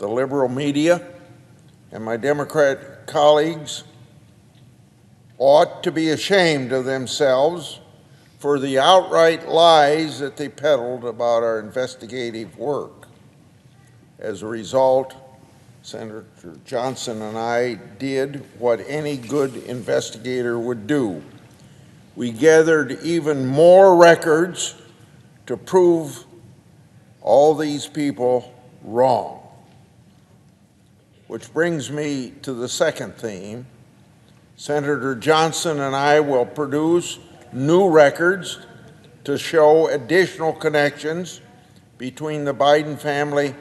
the liberal media, and my Democrat colleagues ought to be ashamed of themselves for the outright lies that they peddled about our investigative work. As a result, Senator Johnson and I did what any good investigator would do. We gathered even more records to prove all these people wrong. Which brings me to the second theme. Senator Johnson and I will produce new records to show additional connections between the Biden family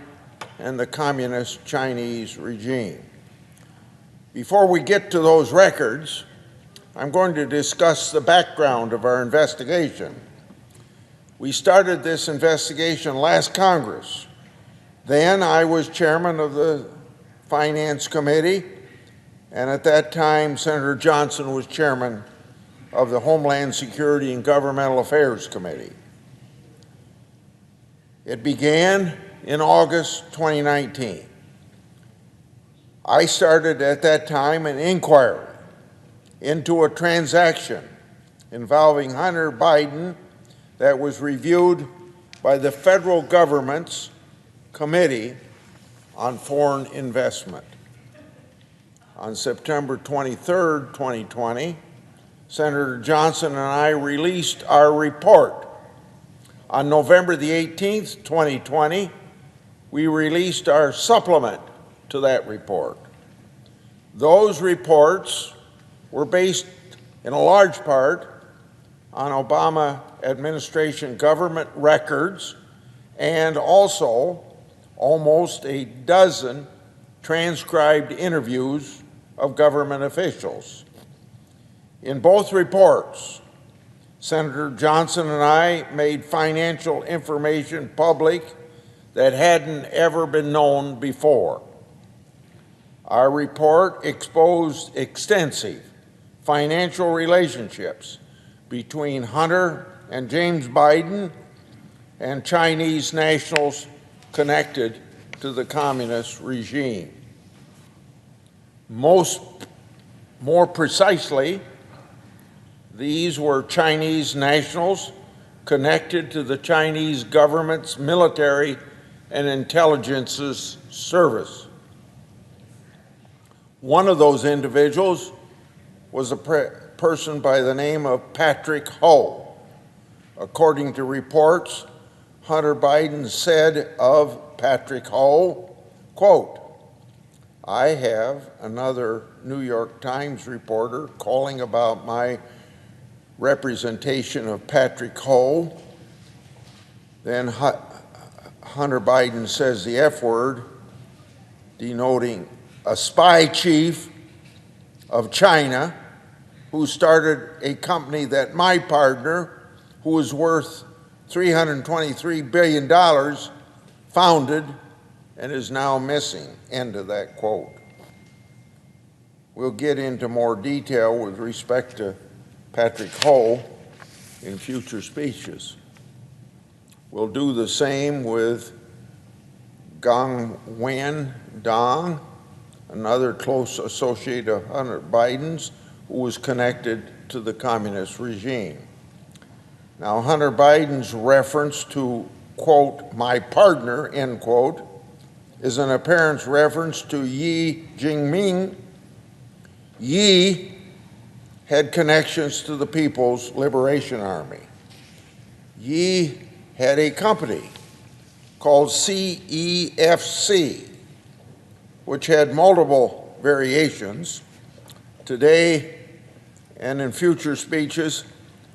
and the communist Chinese regime. Before we get to those records, I'm going to discuss the background of our investigation. We started this investigation last Congress. Then I was chairman of the Finance Committee, and at that time, Senator Johnson was chairman of the Homeland Security and Governmental Affairs Committee. It began in August 2019. I started at that time an inquiry into a transaction involving Hunter Biden that was reviewed by the federal government's Committee on Foreign Investment. On September 23, 2020, Senator Johnson and I released our report. On November the 18th, 2020, we released our supplement to that report. Those reports were based in a large part on Obama administration government records and also almost a dozen transcribed interviews of government officials. In both reports, Senator Johnson and I made financial information public that hadn't ever been known before. Our report exposed extensive financial relationships between Hunter and James Biden and Chinese nationals connected to the communist regime. More precisely, these were Chinese nationals connected to the Chinese government's military and intelligence service. One of those individuals was a person by the name of Patrick Ho. According to reports, Hunter Biden said of Patrick Ho, quote, "I have another New York Times reporter calling about my representation of Patrick Ho." Then Hunter Biden says the F word, denoting a spy chief of China who started a company that my partner, who is worth $323 billion, founded and is now missing. End of that quote. We'll get into more detail with respect to Patrick Ho in future speeches. We'll do the same with Gongwen Dong, another close associate of Hunter Biden's, who was connected to the communist regime. Now, Hunter Biden's reference to, quote, "my partner," end quote, is an apparent reference to Yi Jinping. Yi had connections to the People's Liberation Army. Yi had a company called CEFC, which had multiple variations. Today and in future speeches,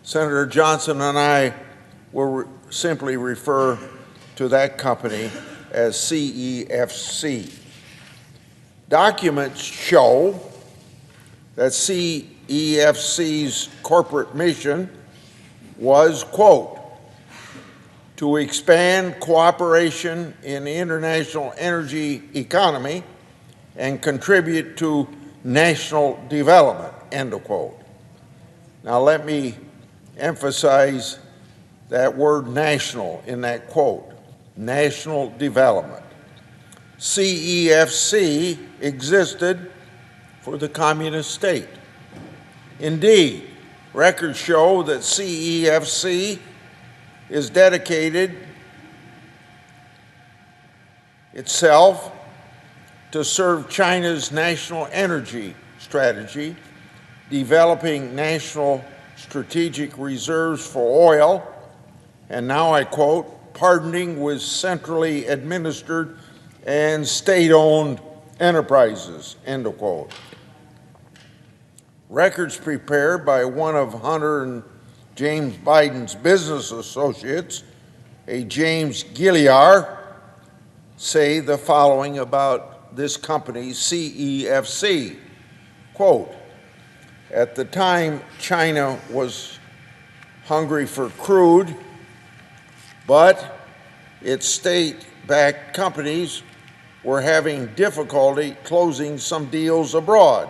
Senator Johnson and I will simply refer to that company as CEFC. Documents show that CEFC's corporate mission was, quote, "to expand cooperation in the international energy economy and contribute to national development," end of quote. Now let me emphasize that word national in that quote, national development. CEFC existed for the communist state. Indeed, records show that CEFC is dedicated itself to serve China's national energy strategy, developing national strategic reserves for oil, and now I quote, partnering with centrally administered and state-owned enterprises, end of quote. Records prepared by one of Hunter and James Biden's business associates, a James Gilliar, say the following about this company, CEFC. Quote, at the time, China was hungry for crude, but its state-backed companies were having difficulty closing some deals abroad.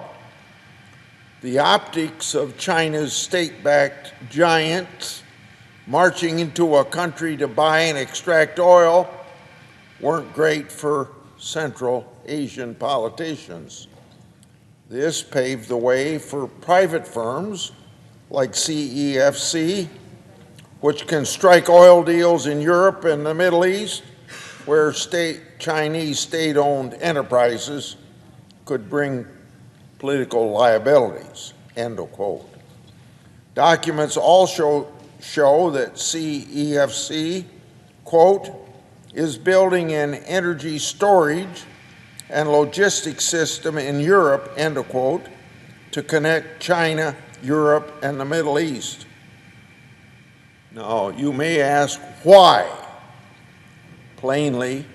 The optics of China's state-backed giants marching into a country to buy and extract oil weren't great for Central Asian politicians. This paved the way for private firms like CEFC, which can strike oil deals in Europe and the Middle East, where Chinese state-owned enterprises could bring political liabilities, end of quote. Documents also show that CEFC, quote, is building an energy storage and logistics system in Europe, end of quote, to connect China, Europe, and the Middle East. Now, you may ask why? Plainly,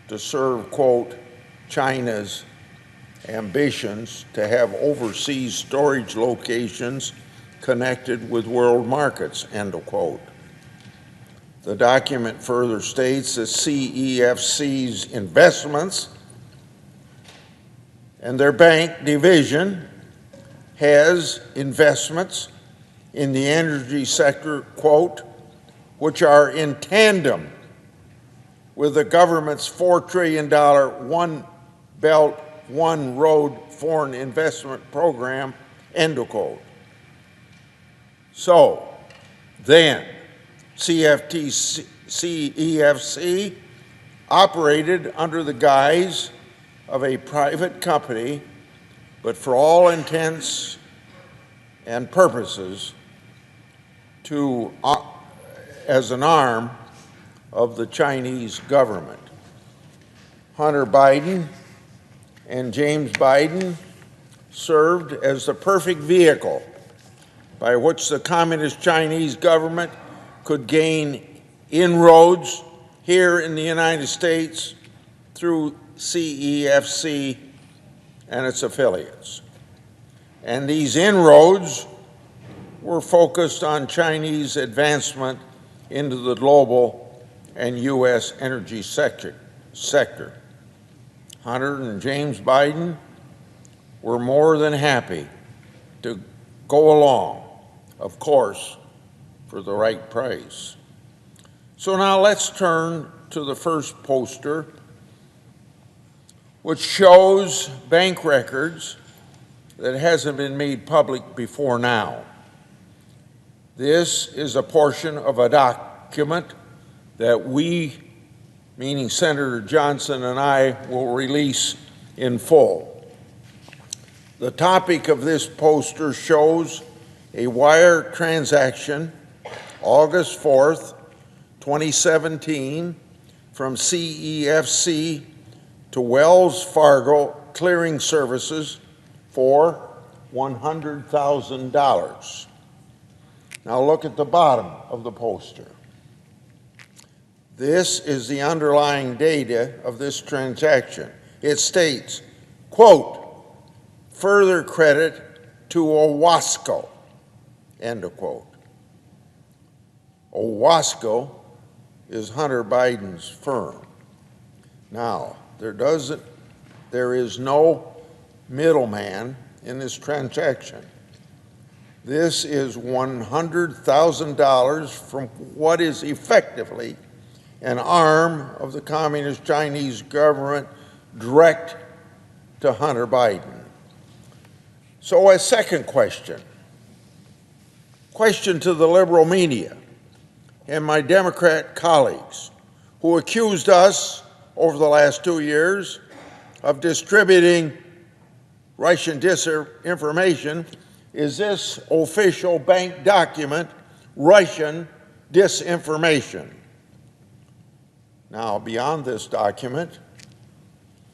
to serve, quote, China's ambitions to have overseas storage locations connected with world markets, end of quote. The document further states that CEFC's investments and their bank division has investments in the energy sector, quote, which are in tandem with the government's $4 trillion One Belt, One Road foreign investment program, end of quote. So then, CEFC operated under the guise of a private company, but for all intents and purposes, as an arm of the Chinese government. Hunter Biden and James Biden served as the perfect vehicle by which the communist Chinese government could gain inroads here in the United States through CEFC and its affiliates. And these inroads were focused on Chinese advancement into the global and U.S. energy sector. Hunter and James Biden were more than happy to go along, of course, for the right price. So now let's turn to the first poster, which shows bank records that hasn't been made public before now. This is a portion of a document that we, meaning Senator Johnson and I, will release in full. The topic of this poster shows a wire transaction, August 4th, 2017, from CEFC to Wells Fargo Clearing Services for $100,000. Now look at the bottom of the poster. This is the underlying data of this transaction. It states, quote, further credit to Owasco, end of quote. Owasco is Hunter Biden's firm. Now, there is no middleman in this transaction. This is $100,000 from what is effectively an arm of the Communist Chinese government, direct to Hunter Biden. So a second question to the liberal media and my Democrat colleagues who accused us over the last 2 years of distributing Russian disinformation. Is this official bank document Russian disinformation? Now, beyond this document,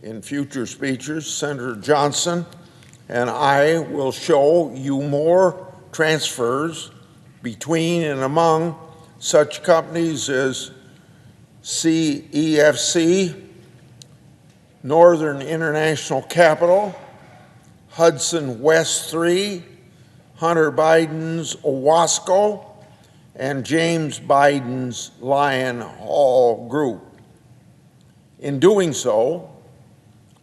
in future speeches, Senator Johnson and I will show you more transfers between and among such companies as CEFC, Northern International Capital, Hudson West 3, Hunter Biden's Owasco, and James Biden's Lion Hall Group. In doing so,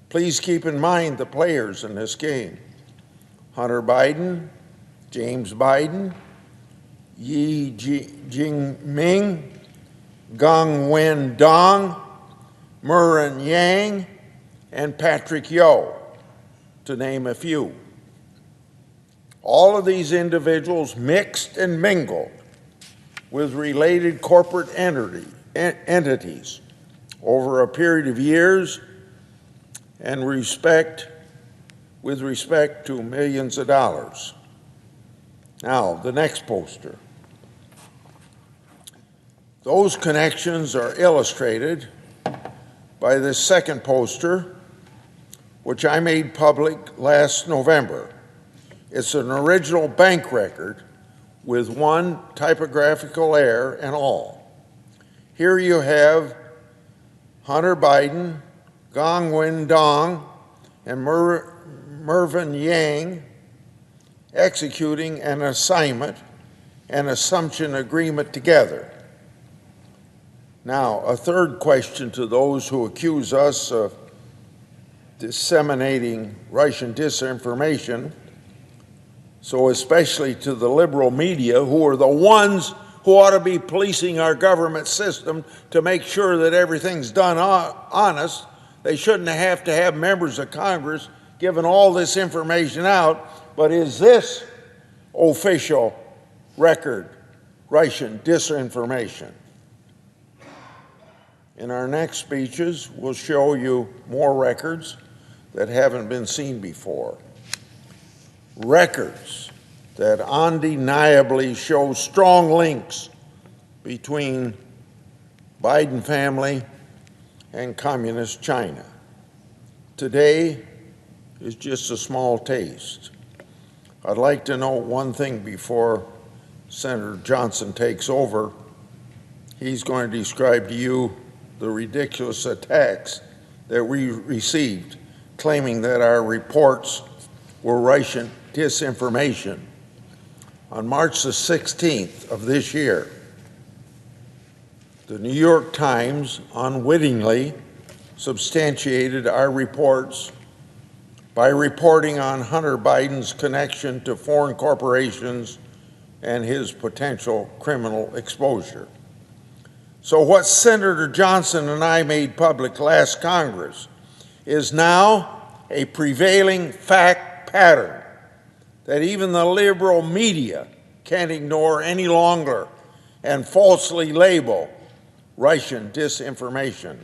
please keep in mind the players in this game: Hunter Biden, James Biden, Yi Jinping, Gong Wen Dong, Murin Yang, and Patrick Yo, to name a few. All of these individuals mixed and mingled with related corporate entities over a period of years and with respect to millions of dollars. Now, the next poster. Those connections are illustrated by this second poster, which I made public last November. It's an original bank record with one typographical error and all. Here you have Hunter Biden, Gong Wen Dong, and Mervyn Yang executing an assignment and assumption agreement together. Now, a third question to those who accuse us of disseminating Russian disinformation, so especially to the liberal media, who are the ones who ought to be policing our government system to make sure that everything's done honest. They shouldn't have to have members of Congress giving all this information out. But is this official record Russian disinformation? In our next speeches, we'll show you more records that haven't been seen before. Records that undeniably show strong links between Biden family and Communist China. Today is just a small taste. I'd like to note one thing before Senator Johnson takes over. He's going to describe to you the ridiculous attacks that we received, claiming that our reports were Russian disinformation. On March the 16th of this year, the New York Times unwittingly substantiated our reports by reporting on Hunter Biden's connection to foreign corporations and his potential criminal exposure. So what Senator Johnson and I made public last Congress is now a prevailing fact pattern that even the liberal media can't ignore any longer and falsely label Russian disinformation.